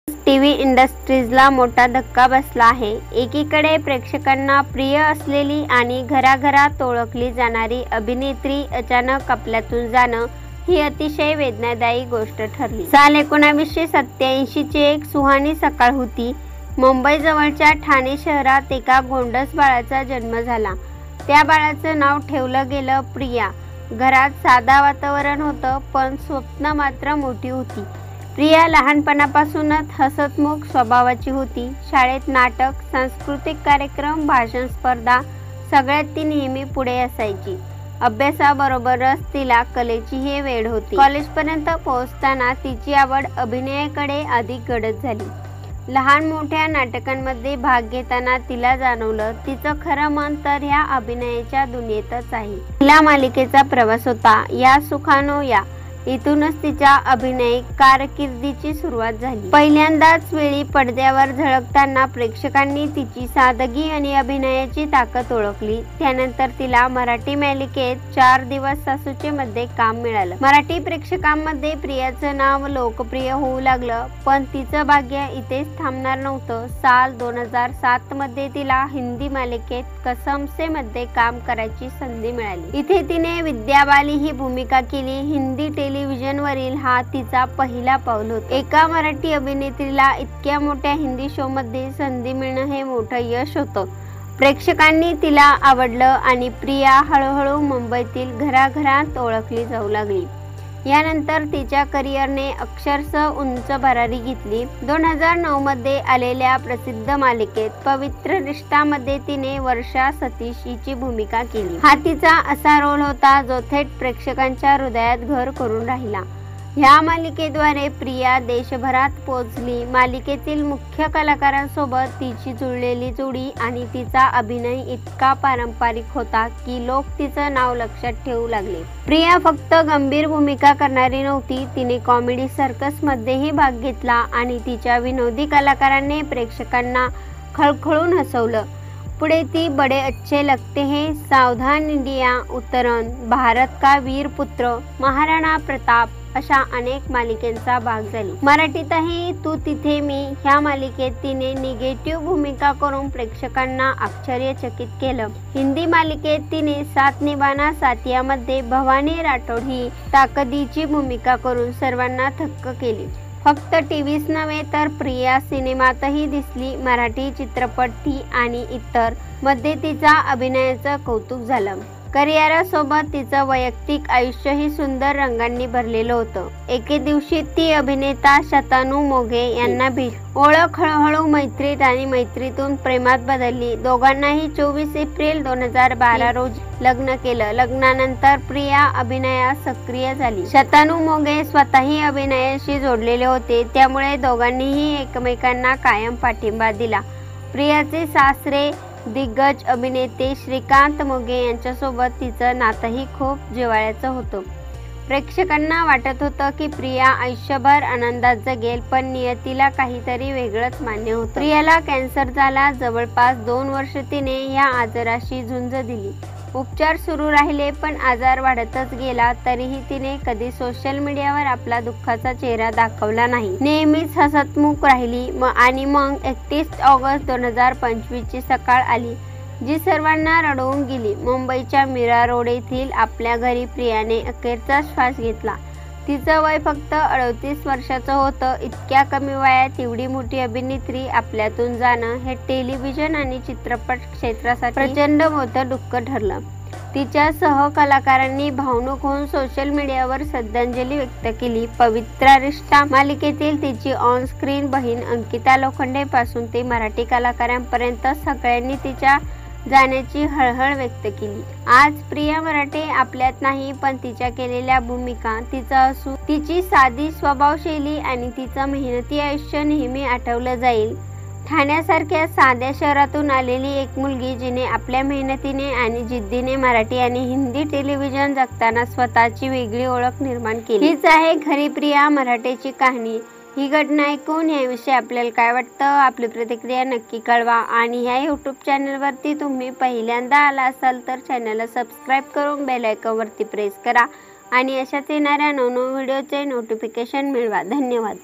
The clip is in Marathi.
टीव्ही इंडस्ट्रीजला मोठा धक्का बसला आहे। एकीकडे प्रेक्षकांना प्रिय असलेली आणि घराघरात ओळखली जाणारी अभिनेत्री अचानक आपल्यातून जाणं ही अतिशय वेदनादायी गोष्ट ठरली। साल 1987 ची एक सुहानी सकाळ होती। मुंबई जवळच्या ठाणे शहरात एका गोंडस बाळाचा जन्म झाला। त्या बाळाचं नाव ठेवलं गेलं प्रिया। घरात साधा वातावरण होतं, पण स्वप्न मात्र मोठी होती। प्रिया लहानपणापासूनच हसतमुख स्वभावाची होती। शाळेत नाटक, सांस्कृतिक कार्यक्रम, भाषण स्पर्धा सगळ्यात ती नेहमी पुढे असायची। अभ्यासाबरोबरच तिला कलेचीही वेड होती। कॉलेजपर्यंत पोहोचताना तिची आवड अभिनयाकडे अधिक गडद झाली। लहान मोठ्या नाटकांमध्ये भाग घेताना तिला जाणवलं तिचं खरं मन तर ह्या अभिनयाच्या दुनियेतच आहे। पहिला मालिकेचा प्रवास होता या सुखानो या। इथूनच तिच्या अभिनय कारकिर्दीची सुरुवात झाली। पहिल्यांदाच वेळी पडद्यावर झळकताना प्रेक्षकांनी तिची सादगी आणि अभिनयाची ताकद ओळखली। त्यानंतर तिला मराठी मालिकेत 4 दिवस सासूचे मध्ये काम मिळालं। मराठी प्रेक्षकांमध्ये प्रियाचं नाव लोकप्रिय होऊ लागलं, पण तिचं भाग्य इथेच थांबणार नव्हतं। साल 2007 मध्ये तिला हिंदी मालिकेत कसम से मध्ये काम करायची संधी मिळाली। इथे तिने विद्या बाली ही भूमिका केली। हिंदी टेलिव्हिजनवरील हा तिचा पहिला पाऊल होता। एका मराठी अभिनेत्रीला इतक्या मोठ्या हिंदी शो मध्ये संधी मिळणं हे मोठं यश होतं। प्रेक्षकांनी तिला आवडलं आणि प्रिया हळूहळू मुंबईतील घराघरात ओळखली जाऊ लागली। यानंतर तिच्या करिअरने अक्षरशः उंच भरारी घेतली। 2009 मध्ये आलेल्या प्रसिद्ध मालिकेत पवित्र रिश्ता मध्ये तिने वर्षा सतीश हिची भूमिका केली। हा तिचा असा रोल होता जो थेट प्रेक्षकांच्या हृदयात घर करून राहिला। ह्या मालिकेद्वारे प्रिया देशभरात पोहोचली। मालिकेतील मुख्य कलाकारांसोबत तिची जुळलेली जोडी आणि तिचा अभिनय इतका पारंपरिक होता की लोक तिचं नाव लक्षात ठेवू लागले। प्रिया फक्त गंभीर भूमिका करणारी नव्हती, तिने कॉमेडी सर्कस मध्येही भाग घेतला आणि तिच्या विनोदी कलाकारांनी प्रेक्षकांना खळखळून हसवलं। पुढे ती बड़े अच्छे लगते हैं, सावधान इंडिया, उतरण, भारत का वीर पुत्र, महाराणा प्रताप अशा अनेक मालिकेंचा भाग झाली। मराठीतही तू तिथे मी ह्या मालिकेत तिने निगेटिव्ह भूमिका करून प्रेक्षकांना आश्चर्यचकित केलं। हिंदी मालिकेत तिने साथ निभाना साथिया मध्ये भवानी राठोड ही ताकदीची भूमिका करून सर्वांना थक्क केली। फक्त टीव्हीच नव्हे तर प्रिया सिनेमातही दिसली। मराठी चित्रपट टी आणि इतर मध्ये तिचा अभिनयाचं कौतुक झालं। करिअरसोबत तिचं वैयक्तिक आयुष्यही सुंदर रंगांनी भरलेलं होतं। एके दिवशी ती अभिनेता शतानू मोघे यांना भेटली। ओळख हळूहळू मैत्रीत आणि मैत्रीतून प्रेमात बदलली। दोघांनाही 24 एप्रिल 2012 रोजी लग्न केलं। लग्नानंतर प्रिया अभिनयात सक्रिय झाली। शतानू मोघे स्वतःही अभिनयाशी जोडलेले होते, त्यामुळे दोघांनीही एकमेकांना कायम पाठिंबा दिला। प्रियाचे सासरे दिग्गज अभिनेते श्रीकांत मोघे यांच्यासोबत तिचं नातंही खूप जिव्हाळ्याचं होतं। प्रेक्षकांना वाटत होतं की प्रिया आयुष्यभर आनंदात जगेल, पण नियतीला काहीतरी वेगळंच मान्य होतं। प्रियाला कॅन्सर झाला। जवळपास 2 वर्ष तिने या आजाराशी झुंज दिली। उपचार सुरू राहिले, पण आजार वाढतच गेला। तरीही तिने कधी सोशल मीडियावर आपला दुःखाचा चेहरा दाखवला नाही। नेहमीच हसतमुख राहिली। आणि मग 31 ऑगस्ट 2025 ची सकाळ आली, जी सर्वांना रडवून गेली। मुंबईच्या मीरा रोड येथील आपल्या घरी प्रियाने अखेरचा श्वास घेतला। तिचं वय फक्त 38 वर्षाचं होतं। इतक्या कमी वयात एवढी मोठी अभिनेत्री आपल्यातून जाणं हे टेलिव्हिजन आणि चित्रपट क्षेत्रासाठी प्रचंड मोठं दुःख ठरलं। तिच्या सहकलाकारांनी भावनुक होऊन सोशल मीडियावर श्रद्धांजली व्यक्त केली। पवित्र रिश्ता मालिकेतील तिची ऑन स्क्रीन बहीण अंकिता लोखंडे पासून ते मराठी कलाकारांपर्यंत सगळ्यांनी तिच्या जाण्याची हळहळ व्यक्त केली। आज प्रिया मराठे आपल्यात नाही, पण तिच्या केलेल्या भूमिका, तिचं हसू, तिची साधी स्वभावशैली आणि तिचं मेहनती आयुष्य नेहमी आठवलं जाईल। ठाण्यासारख्या साध्या शहरातून आलेली एक मुलगी, जिने आपल्या मेहनतीने आणि जिद्दीने मराठी आणि हिंदी टेलिव्हिजन जगताना स्वतःची वेगळी ओळख निर्माण केली। हीच आहे खरी प्रिया मराठेची कहाणी। ही घटना ऐकून याविषयी आपल्याला काय वाटतं, आपली प्रतिक्रिया नक्की कळवा। आणि ह्या यूट्यूब चॅनलवरती तुम्ही पहिल्यांदा आला असाल तर चॅनलला सबस्क्राईब करून बेल आयकॉनवरती प्रेस करा आणि अशाच येणाऱ्या नवनवीन व्हिडिओचे नोटिफिकेशन मिळवा। धन्यवाद।